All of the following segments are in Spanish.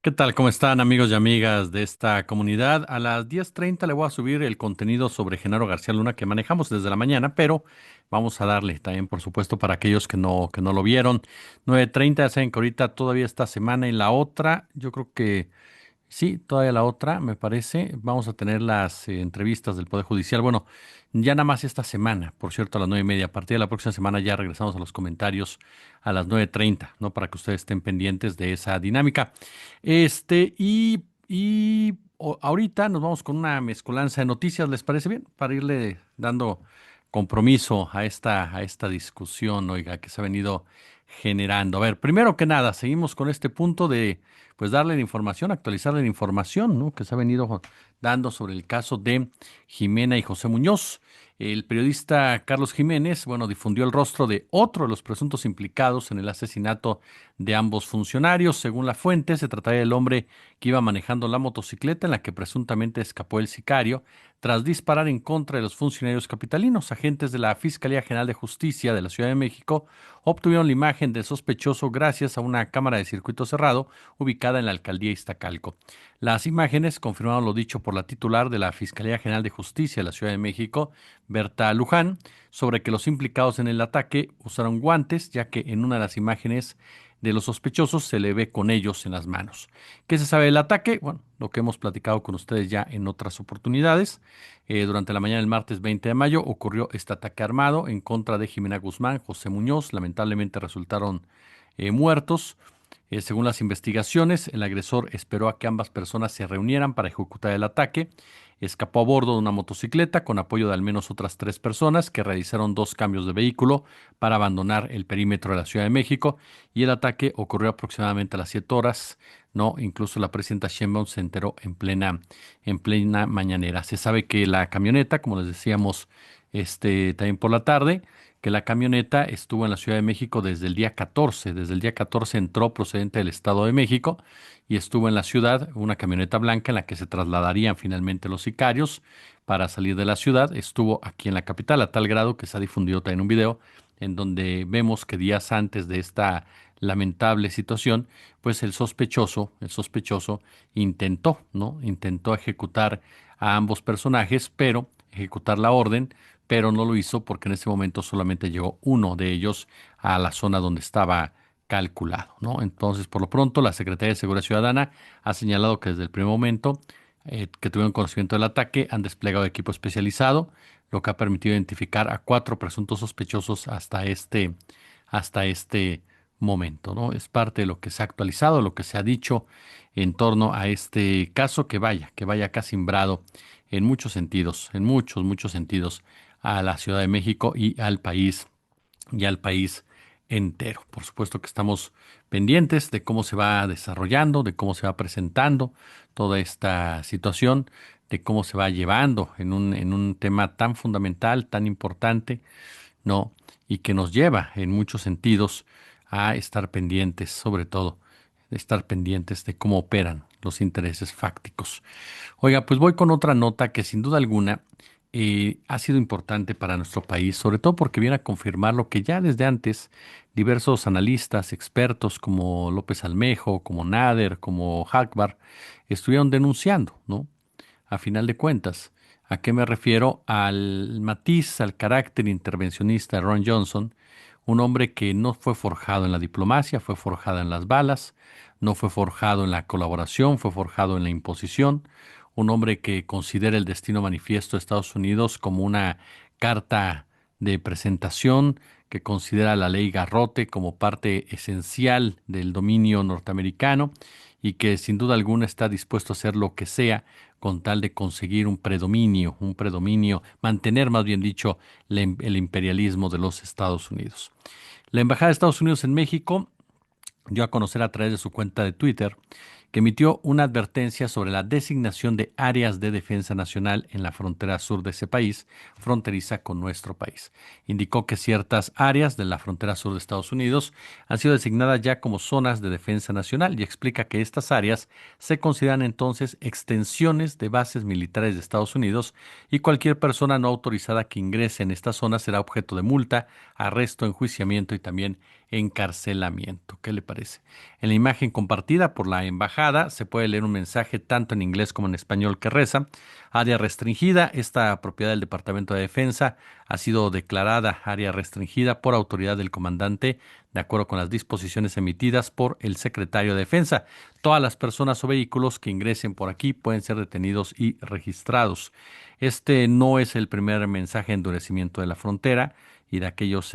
¿Qué tal? ¿Cómo están amigos y amigas de esta comunidad? A las 10:30 le voy a subir el contenido sobre Genaro García Luna que manejamos desde la mañana, pero vamos a darle también, por supuesto, para aquellos que no lo vieron. 9:30, ya saben que ahorita todavía esta semana y la otra, yo creo que sí, todavía la otra, me parece. Vamos a tener las entrevistas del Poder Judicial. Bueno, ya nada más esta semana, por cierto, a las 9:30. A partir de la próxima semana ya regresamos a los comentarios a las 9:30, ¿no? Para que ustedes estén pendientes de esa dinámica. Ahorita nos vamos con una mezcolanza de noticias, ¿les parece bien? Para irle dando compromiso a esta discusión, oiga, que se ha venido generando. A ver, primero que nada, seguimos con este punto de pues darle la información, actualizarle la información, ¿no? Que se ha venido dando sobre el caso de Jimena y José Muñoz. El periodista Carlos Jiménez, bueno, difundió el rostro de otro de los presuntos implicados en el asesinato de ambos funcionarios. Según la fuente, se trataría del hombre que iba manejando la motocicleta en la que presuntamente escapó el sicario tras disparar en contra de los funcionarios capitalinos. Agentes de la Fiscalía General de Justicia de la Ciudad de México obtuvieron la imagen del sospechoso gracias a una cámara de circuito cerrado ubicada en la alcaldía Iztacalco. Las imágenes confirmaron lo dicho por la titular de la Fiscalía General de Justicia de la Ciudad de México, Berta Luján, sobre que los implicados en el ataque usaron guantes, ya que en una de las imágenes de los sospechosos se le ve con ellos en las manos. ¿Qué se sabe del ataque? Bueno, lo que hemos platicado con ustedes ya en otras oportunidades. Durante la mañana del martes 20 de mayo ocurrió este ataque armado en contra de Jimena Guzmán, José Muñoz. Lamentablemente resultaron muertos. Según las investigaciones, el agresor esperó a que ambas personas se reunieran para ejecutar el ataque. Escapó a bordo de una motocicleta con apoyo de al menos otras tres personas que realizaron dos cambios de vehículo para abandonar el perímetro de la Ciudad de México y el ataque ocurrió aproximadamente a las 7 horas. No, incluso la presidenta Sheinbaum se enteró en plena mañanera. Se sabe que la camioneta, como les decíamos, también por la tarde, que la camioneta estuvo en la Ciudad de México desde el día 14. Desde el día 14 entró procedente del Estado de México y estuvo en la ciudad, una camioneta blanca en la que se trasladarían finalmente los sicarios para salir de la ciudad. Estuvo aquí en la capital a tal grado que se ha difundido también un video en donde vemos que días antes de esta lamentable situación, pues el sospechoso intentó, ¿no? Intentó ejecutar a ambos personajes, pero ejecutar la orden, pero no lo hizo porque en ese momento solamente llegó uno de ellos a la zona donde estaba calculado, ¿no? Entonces, por lo pronto, la Secretaría de Seguridad Ciudadana ha señalado que desde el primer momento que tuvieron conocimiento del ataque han desplegado equipo especializado, lo que ha permitido identificar a cuatro presuntos sospechosos hasta este momento, ¿no? Es parte de lo que se ha actualizado, lo que se ha dicho en torno a este caso que vaya casi simbrado en muchos sentidos, en muchos, muchos sentidos a la Ciudad de México y al país entero. Por supuesto que estamos pendientes de cómo se va desarrollando, de cómo se va presentando toda esta situación, de cómo se va llevando en un tema tan fundamental, tan importante, ¿no? Y que nos lleva en muchos sentidos a estar pendientes, sobre todo, de estar pendientes de cómo operan los intereses fácticos. Oiga, pues voy con otra nota que sin duda alguna ha sido importante para nuestro país, sobre todo porque viene a confirmar lo que ya desde antes diversos analistas, expertos como López Almejo, como Nader, como Hakbar, estuvieron denunciando, ¿no? A final de cuentas, ¿a qué me refiero? Al matiz, al carácter intervencionista de Ron Johnson, un hombre que no fue forjado en la diplomacia, fue forjado en las balas, no fue forjado en la colaboración, fue forjado en la imposición, un hombre que considera el destino manifiesto de Estados Unidos como una carta de presentación, que considera la ley Garrote como parte esencial del dominio norteamericano y que sin duda alguna está dispuesto a hacer lo que sea con tal de conseguir un predominio, mantener más bien dicho el imperialismo de los Estados Unidos. La Embajada de Estados Unidos en México dio a conocer a través de su cuenta de Twitter que emitió una advertencia sobre la designación de áreas de defensa nacional en la frontera sur de ese país, fronteriza con nuestro país. Indicó que ciertas áreas de la frontera sur de Estados Unidos han sido designadas ya como zonas de defensa nacional y explica que estas áreas se consideran entonces extensiones de bases militares de Estados Unidos y cualquier persona no autorizada que ingrese en esta zona será objeto de multa, arresto, enjuiciamiento y también encarcelamiento. ¿Qué le parece? En la imagen compartida por la embajada se puede leer un mensaje tanto en inglés como en español que reza: área restringida. Esta propiedad del Departamento de Defensa ha sido declarada área restringida por autoridad del comandante, de acuerdo con las disposiciones emitidas por el secretario de Defensa. Todas las personas o vehículos que ingresen por aquí pueden ser detenidos y registrados. Este no es el primer mensaje de endurecimiento de la frontera y de aquellos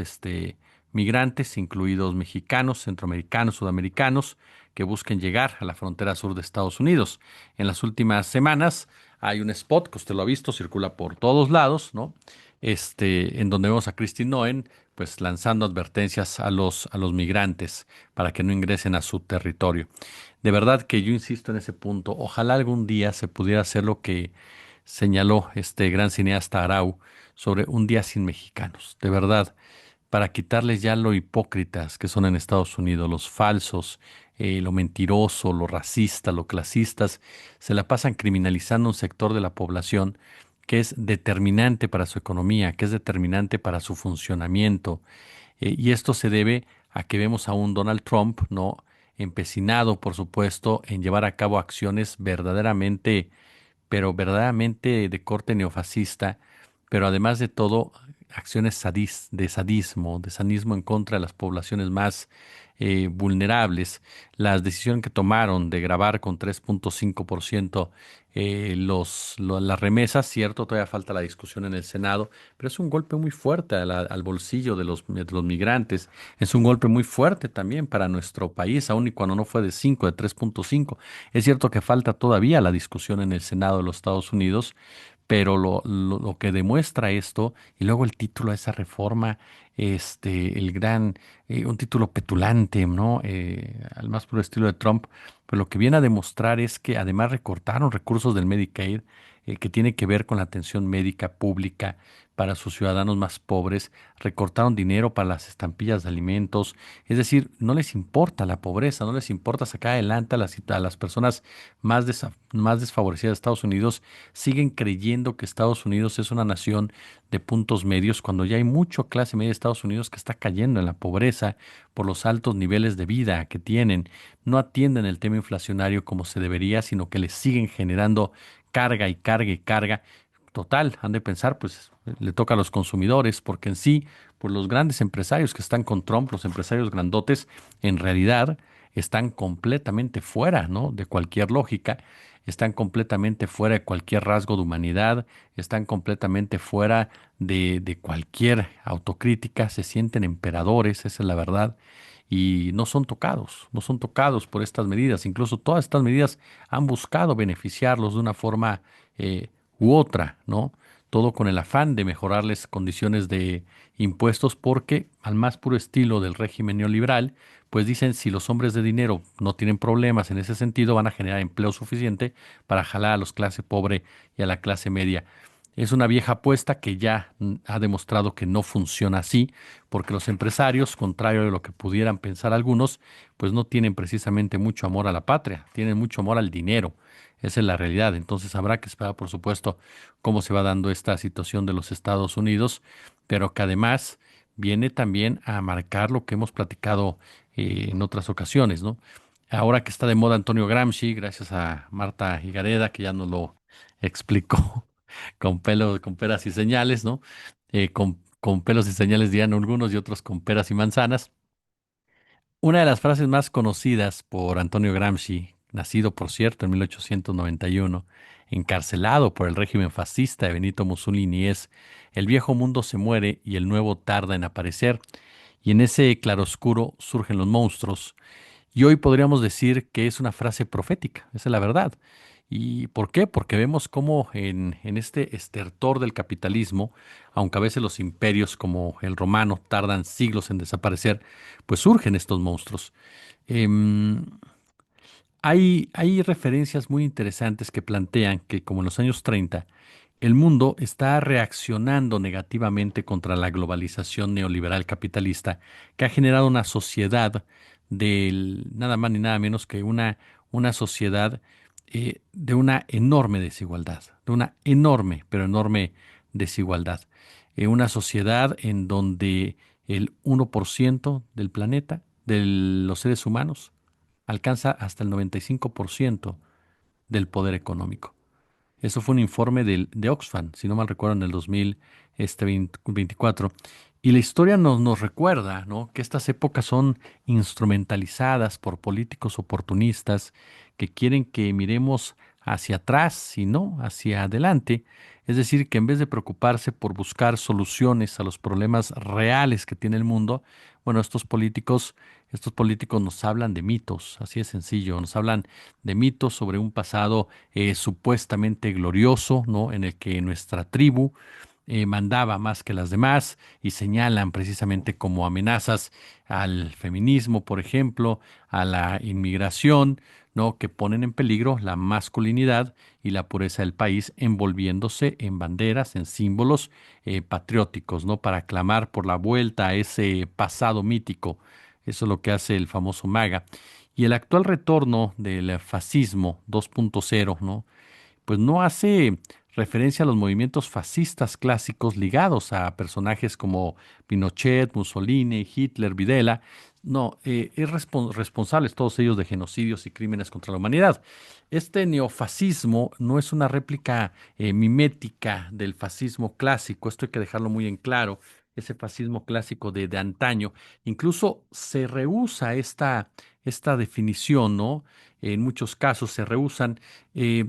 migrantes, incluidos mexicanos, centroamericanos, sudamericanos, que busquen llegar a la frontera sur de Estados Unidos. En las últimas semanas hay un spot que usted lo ha visto, circula por todos lados, ¿no? En donde vemos a Kristi Noem, pues lanzando advertencias a los migrantes para que no ingresen a su territorio. De verdad que yo insisto en ese punto. Ojalá algún día se pudiera hacer lo que señaló este gran cineasta Arau sobre un día sin mexicanos. De verdad, para quitarles ya lo hipócritas que son en Estados Unidos, los falsos, lo mentiroso, lo racista, lo clasistas, se la pasan criminalizando un sector de la población que es determinante para su economía, que es determinante para su funcionamiento. Y esto se debe a que vemos a un Donald Trump, ¿no? Empecinado, por supuesto, en llevar a cabo acciones verdaderamente, pero verdaderamente de corte neofascista, pero además de todo, acciones de sadismo en contra de las poblaciones más vulnerables. Las decisiones que tomaron de grabar con 3.5% las remesas, cierto, todavía falta la discusión en el Senado, pero es un golpe muy fuerte al bolsillo de los migrantes. Es un golpe muy fuerte también para nuestro país, aun y cuando no fue de 5, de 3.5. Es cierto que falta todavía la discusión en el Senado de los Estados Unidos, pero lo que demuestra esto, y luego el título de esa reforma, un título petulante, ¿no? Al más puro estilo de Trump, pero lo que viene a demostrar es que además recortaron recursos del Medicaid, que tiene que ver con la atención médica pública para sus ciudadanos más pobres, recortaron dinero para las estampillas de alimentos, es decir, no les importa la pobreza, no les importa sacar adelante a las personas más desfavorecidas de Estados Unidos. Siguen creyendo que Estados Unidos es una nación de puntos medios cuando ya hay mucha clase media de Estados Unidos que está cayendo en la pobreza por los altos niveles de vida que tienen. No atienden el tema inflacionario como se debería, sino que les siguen generando carga y carga y carga. Total, han de pensar, pues le toca a los consumidores, porque en sí, pues los grandes empresarios que están con Trump, los empresarios grandotes, en realidad están completamente fuera, ¿no? De cualquier lógica, están completamente fuera de cualquier rasgo de humanidad, están completamente fuera de cualquier autocrítica, se sienten emperadores, esa es la verdad, y no son tocados, no son tocados por estas medidas. Incluso todas estas medidas han buscado beneficiarlos de una forma u otra, ¿no? Todo con el afán de mejorarles condiciones de impuestos, porque al más puro estilo del régimen neoliberal, pues dicen, si los hombres de dinero no tienen problemas en ese sentido, van a generar empleo suficiente para jalar a los clase pobre y a la clase media. Es una vieja apuesta que ya ha demostrado que no funciona así, porque los empresarios, contrario de lo que pudieran pensar algunos, pues no tienen precisamente mucho amor a la patria, tienen mucho amor al dinero. Esa es la realidad. Entonces habrá que esperar, por supuesto, cómo se va dando esta situación de los Estados Unidos, pero que además viene también a marcar lo que hemos platicado en otras ocasiones, ¿no? Ahora que está de moda Antonio Gramsci, gracias a Marta Higareda, que ya nos lo explicó con peras y señales, ¿no? Con pelos y señales dirían algunos y otros con peras y manzanas. Una de las frases más conocidas por Antonio Gramsci, nacido por cierto en 1891, encarcelado por el régimen fascista de Benito Mussolini, es: el viejo mundo se muere y el nuevo tarda en aparecer. Y en ese claroscuro surgen los monstruos. Y hoy podríamos decir que es una frase profética, esa es la verdad. ¿Y por qué? Porque vemos cómo en este estertor del capitalismo, aunque a veces los imperios como el romano tardan siglos en desaparecer, pues surgen estos monstruos. Em, hay referencias muy interesantes que plantean que, como en los años 30, el mundo está reaccionando negativamente contra la globalización neoliberal capitalista, que ha generado una sociedad del nada más ni nada menos que una sociedad de una enorme desigualdad, de una enorme, pero enorme desigualdad. Una sociedad en donde el 1% del planeta, de los seres humanos, alcanza hasta el 95% del poder económico. Eso fue un informe de Oxfam, si no mal recuerdo, en el 2024. Y la historia nos recuerda, ¿no?, que estas épocas son instrumentalizadas por políticos oportunistas que quieren que miremos hacia atrás y no hacia adelante. Es decir, que en vez de preocuparse por buscar soluciones a los problemas reales que tiene el mundo, bueno, estos políticos nos hablan de mitos, así de sencillo, nos hablan de mitos sobre un pasado supuestamente glorioso, ¿no?, en el que nuestra tribu mandaba más que las demás y señalan precisamente como amenazas al feminismo, por ejemplo, a la inmigración, ¿no?, que ponen en peligro la masculinidad y la pureza del país, envolviéndose en banderas, en símbolos patrióticos, ¿no?, para clamar por la vuelta a ese pasado mítico. Eso es lo que hace el famoso MAGA. Y el actual retorno del fascismo 2.0, ¿no?, pues no hace referencia a los movimientos fascistas clásicos ligados a personajes como Pinochet, Mussolini, Hitler, Videla. No, es responsables todos ellos de genocidios y crímenes contra la humanidad. Este neofascismo no es una réplica mimética del fascismo clásico, esto hay que dejarlo muy en claro, ese fascismo clásico de antaño. Incluso se rehúsa esta definición, ¿no? En muchos casos se rehusan.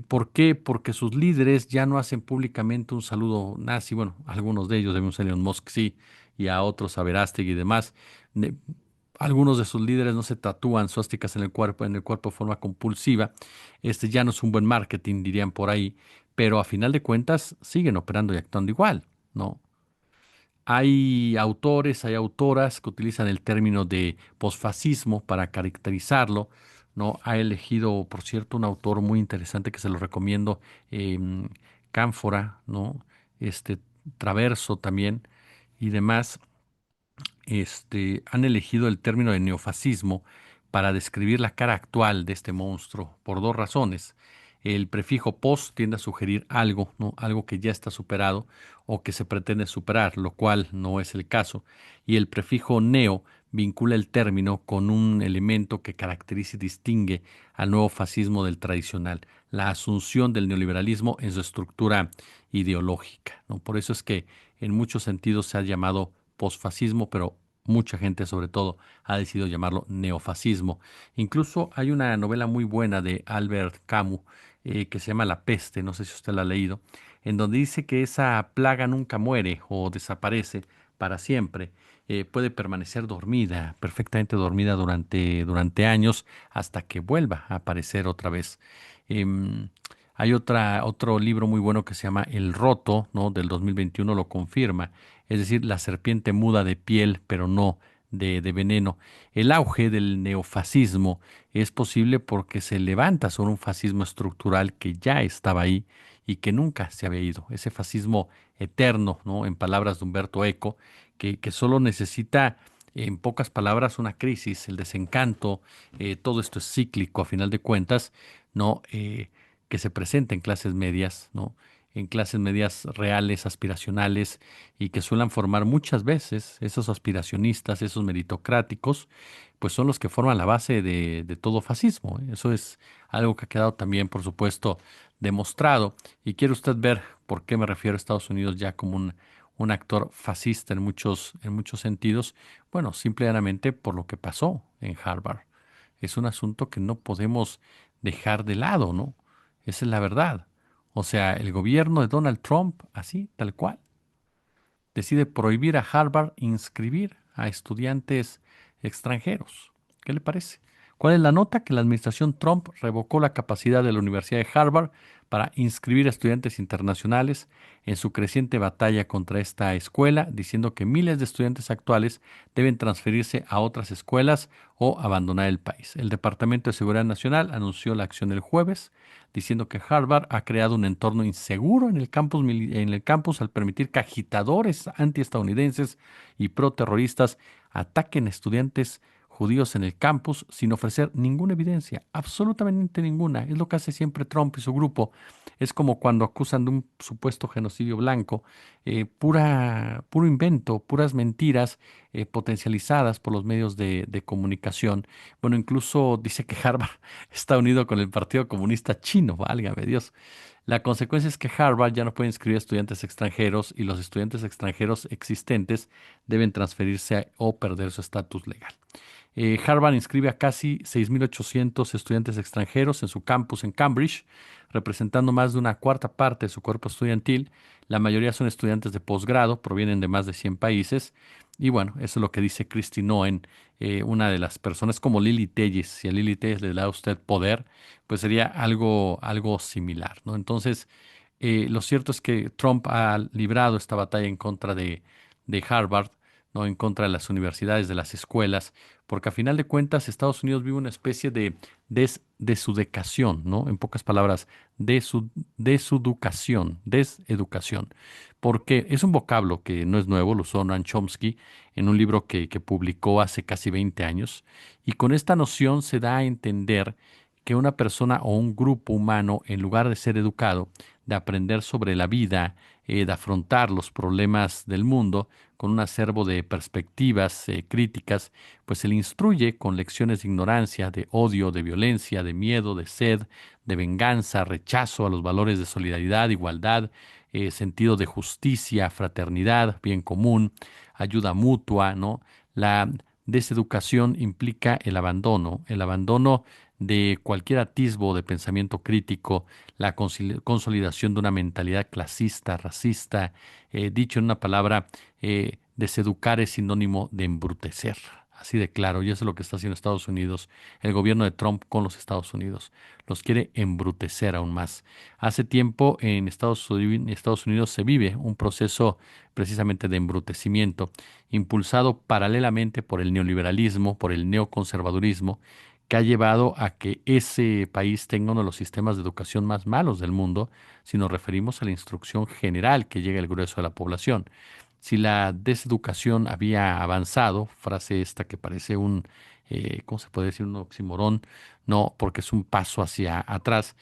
¿Por qué? Porque sus líderes ya no hacen públicamente un saludo nazi. Bueno, algunos de ellos, debemos Elon Musk sí, y a otros, a Verástegui y demás. Ne- Algunos de sus líderes no se tatúan suásticas en el cuerpo de forma compulsiva. Este ya no es un buen marketing, dirían por ahí, pero a final de cuentas siguen operando y actuando igual, ¿no? Hay autores, hay autoras que utilizan el término de posfascismo para caracterizarlo, ¿no? Ha elegido, por cierto, un autor muy interesante que se lo recomiendo, em, Cánfora, ¿no? Este, Traverso también y demás, han elegido el término de neofascismo para describir la cara actual de este monstruo por dos razones. El prefijo post tiende a sugerir algo, ¿no?, algo que ya está superado o que se pretende superar, lo cual no es el caso. Y el prefijo neo vincula el término con un elemento que caracteriza y distingue al nuevo fascismo del tradicional, la asunción del neoliberalismo en su estructura ideológica, ¿no? Por eso es que en muchos sentidos se ha llamado posfascismo, pero mucha gente sobre todo ha decidido llamarlo neofascismo. Incluso hay una novela muy buena de Albert Camus que se llama La peste, no sé si usted la ha leído, en donde dice que esa plaga nunca muere o desaparece para siempre. Puede permanecer dormida, perfectamente dormida durante años hasta que vuelva a aparecer otra vez. Em, Hay otro libro muy bueno que se llama El Roto, ¿no?, del 2021, lo confirma. Es decir, la serpiente muda de piel, pero no de veneno. El auge del neofascismo es posible porque se levanta sobre un fascismo estructural que ya estaba ahí y que nunca se había ido. Ese fascismo eterno, ¿no?, en palabras de Humberto Eco, que solo necesita, en pocas palabras, una crisis, el desencanto. Todo esto es cíclico a final de cuentas, ¿no? Que se presenta en clases medias, ¿no? En clases medias reales, aspiracionales, y que suelen formar muchas veces esos aspiracionistas, esos meritocráticos, pues son los que forman la base de todo fascismo, ¿eh? Eso es algo que ha quedado también, por supuesto, demostrado. Y quiere usted ver por qué me refiero a Estados Unidos ya como un actor fascista en muchos sentidos. Bueno, simplemente por lo que pasó en Harvard. Es un asunto que no podemos dejar de lado, ¿no? Esa es la verdad. O sea, el gobierno de Donald Trump, así, tal cual, decide prohibir a Harvard inscribir a estudiantes extranjeros. ¿Qué le parece? ¿Cuál es la nota? Que la administración Trump revocó la capacidad de la Universidad de Harvard para inscribir a estudiantes internacionales en su creciente batalla contra esta escuela, diciendo que miles de estudiantes actuales deben transferirse a otras escuelas o abandonar el país. El Departamento de Seguridad Nacional anunció la acción el jueves, diciendo que Harvard ha creado un entorno inseguro en el campus al permitir que agitadores antiestadounidenses y pro-terroristas ataquen estudiantes judíos en el campus sin ofrecer ninguna evidencia, absolutamente ninguna. Es lo que hace siempre Trump y su grupo. Es como cuando acusan de un supuesto genocidio blanco, puro invento, puras mentiras potencializadas por los medios de comunicación. Bueno, incluso dice que Harvard está unido con el Partido Comunista Chino, válgame Dios. La consecuencia es que Harvard ya no puede inscribir estudiantes extranjeros y los estudiantes extranjeros existentes deben transferirse o perder su estatus legal. Harvard inscribe a casi 6.800 estudiantes extranjeros en su campus en Cambridge, representando más de una cuarta parte de su cuerpo estudiantil. La mayoría son estudiantes de posgrado, provienen de más de 100 países. Y bueno, eso es lo que dice Kristi Noem, una de las personas como Lili Telles. Si a Lili Telles le da a usted poder, pues sería algo similar, ¿no? Entonces, lo cierto es que Trump ha librado esta batalla en contra de Harvard, ¿no? En contra de las universidades, de las escuelas, porque a final de cuentas Estados Unidos vive una especie de desudecación, ¿no? En pocas palabras, deseducación, porque es un vocablo que no es nuevo, lo usó Noam Chomsky en un libro que publicó hace casi 20 años, y con esta noción se da a entender que una persona o un grupo humano, en lugar de ser educado, de aprender sobre la vida, de afrontar los problemas del mundo, con un acervo de perspectivas críticas, pues se le instruye con lecciones de ignorancia, de odio, de violencia, de miedo, de sed, de venganza, rechazo a los valores de solidaridad, igualdad, sentido de justicia, fraternidad, bien común, ayuda mutua, ¿no? La deseducación implica el abandono de cualquier atisbo de pensamiento crítico, la consolidación de una mentalidad clasista, racista, dicho en una palabra, deseducar es sinónimo de embrutecer. Así de claro, y eso es lo que está haciendo Estados Unidos, el gobierno de Trump con los Estados Unidos. Los quiere embrutecer aún más. Hace tiempo en Estados Unidos se vive un proceso precisamente de embrutecimiento, impulsado paralelamente por el neoliberalismo, por el neoconservadurismo, que ha llevado a que ese país tenga uno de los sistemas de educación más malos del mundo, si nos referimos a la instrucción general que llega al grueso de la población. Si la deseducación había avanzado, frase esta que parece ¿cómo se puede decir? Un oximorón, no, porque es un paso hacia atrás,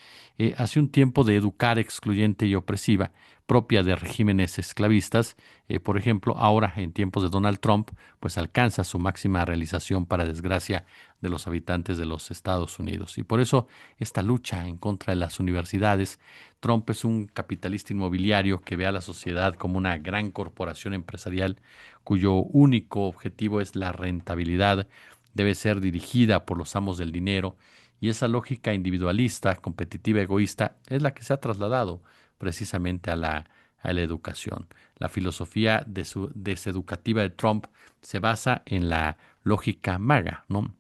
hace un tiempo de educar excluyente y opresiva, propia de regímenes esclavistas, por ejemplo, ahora en tiempos de Donald Trump, pues alcanza su máxima realización para desgracia de los habitantes de los Estados Unidos. Y por eso esta lucha en contra de las universidades. Trump es un capitalista inmobiliario que ve a la sociedad como una gran corporación empresarial cuyo único objetivo es la rentabilidad, debe ser dirigida por los amos del dinero, y esa lógica individualista, competitiva, egoísta, es la que se ha trasladado precisamente a la educación. La filosofía deseducativa de Trump se basa en la lógica maga, ¿no?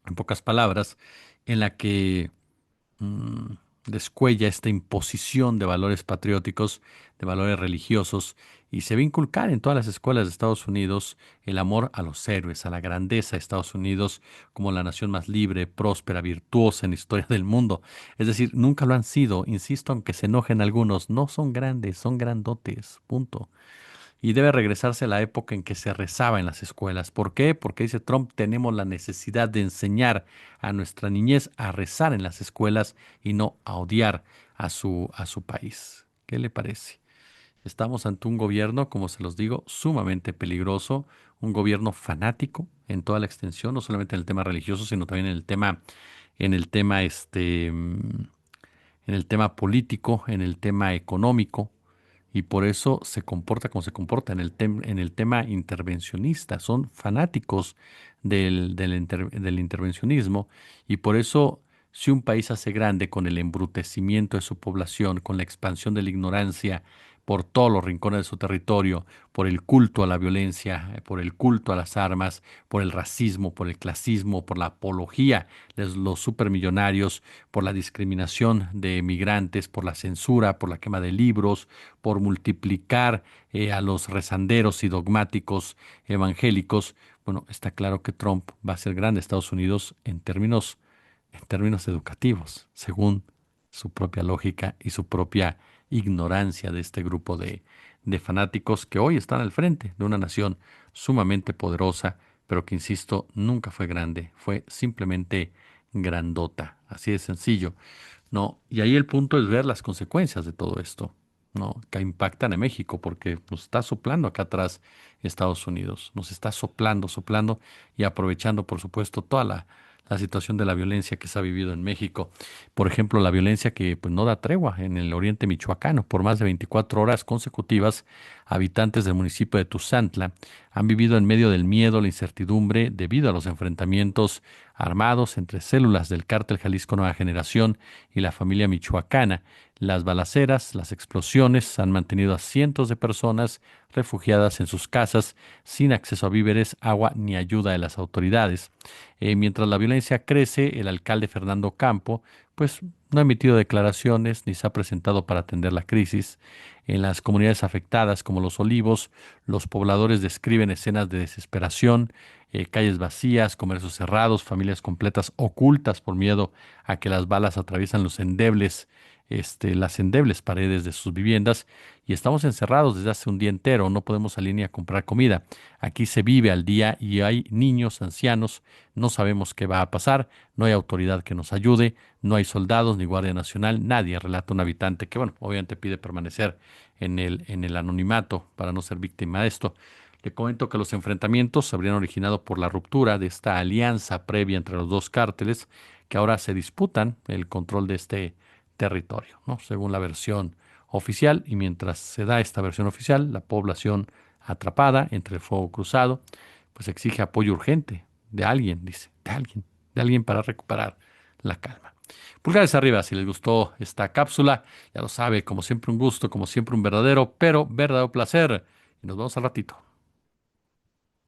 En pocas palabras, en la que mm, descuella esta imposición de valores patrióticos, de valores religiosos, y se va a inculcar en todas las escuelas de Estados Unidos el amor a los héroes, a la grandeza de Estados Unidos como la nación más libre, próspera, virtuosa en la historia del mundo. Es decir, nunca lo han sido, insisto, aunque se enojen algunos, no son grandes, son grandotes, punto. Y debe regresarse a la época en que se rezaba en las escuelas. ¿Por qué? Porque dice Trump, tenemos la necesidad de enseñar a nuestra niñez a rezar en las escuelas y no a odiar a su país. ¿Qué le parece? Estamos ante un gobierno, como se los digo, sumamente peligroso, un gobierno fanático en toda la extensión, no solamente en el tema religioso, sino también en el tema, en el tema político, en el tema económico, y por eso se comporta como se comporta en el tema intervencionista. Son fanáticos del intervencionismo, y por eso si un país hace grande con el embrutecimiento de su población, con la expansión de la ignorancia por todos los rincones de su territorio, por el culto a la violencia, por el culto a las armas, por el racismo, por el clasismo, por la apología de los supermillonarios, por la discriminación de migrantes, por la censura, por la quema de libros, por multiplicar a los rezanderos y dogmáticos evangélicos. Bueno, está claro que Trump va a ser grande en Estados Unidos en términos educativos, según su propia lógica y su propia ignorancia de este grupo de fanáticos que hoy están al frente de una nación sumamente poderosa pero que, insisto, nunca fue grande, fue simplemente grandota, así de sencillo, ¿no? Y ahí el punto es ver las consecuencias de todo esto, ¿no? Que impactan a México, porque nos está soplando acá atrás Estados Unidos, nos está soplando, soplando y aprovechando, por supuesto, toda la situación de la violencia que se ha vivido en México. Por ejemplo, la violencia que pues, no da tregua en el oriente michoacano. Por más de 24 horas consecutivas, habitantes del municipio de Tuzantla han vivido en medio del miedo, la incertidumbre, debido a los enfrentamientos armados entre células del cártel Jalisco Nueva Generación y la familia michoacana. Las balaceras, las explosiones han mantenido a cientos de personas refugiadas en sus casas, sin acceso a víveres, agua ni ayuda de las autoridades. Mientras la violencia crece, el alcalde Fernando Campo, pues no ha emitido declaraciones ni se ha presentado para atender la crisis. En las comunidades afectadas, como Los Olivos, los pobladores describen escenas de desesperación, calles vacías, comercios cerrados, familias completas ocultas por miedo a que las balas atraviesan las endebles paredes de sus viviendas, y estamos encerrados desde hace un día entero, no podemos salir ni a comprar comida. Aquí se vive al día y hay niños, ancianos, no sabemos qué va a pasar, no hay autoridad que nos ayude, no hay soldados ni Guardia Nacional, nadie, relata un habitante que, bueno, obviamente pide permanecer en el anonimato para no ser víctima de esto. Le comento que los enfrentamientos se habrían originado por la ruptura de esta alianza previa entre los dos cárteles, que ahora se disputan el control de este territorio, ¿no? Según la versión oficial, y mientras se da esta versión oficial, la población atrapada entre el fuego cruzado, pues exige apoyo urgente de alguien, dice, de alguien para recuperar la calma. Pulgares arriba si les gustó esta cápsula, ya lo sabe, como siempre un gusto, como siempre un verdadero, pero verdadero placer, y nos vemos al ratito.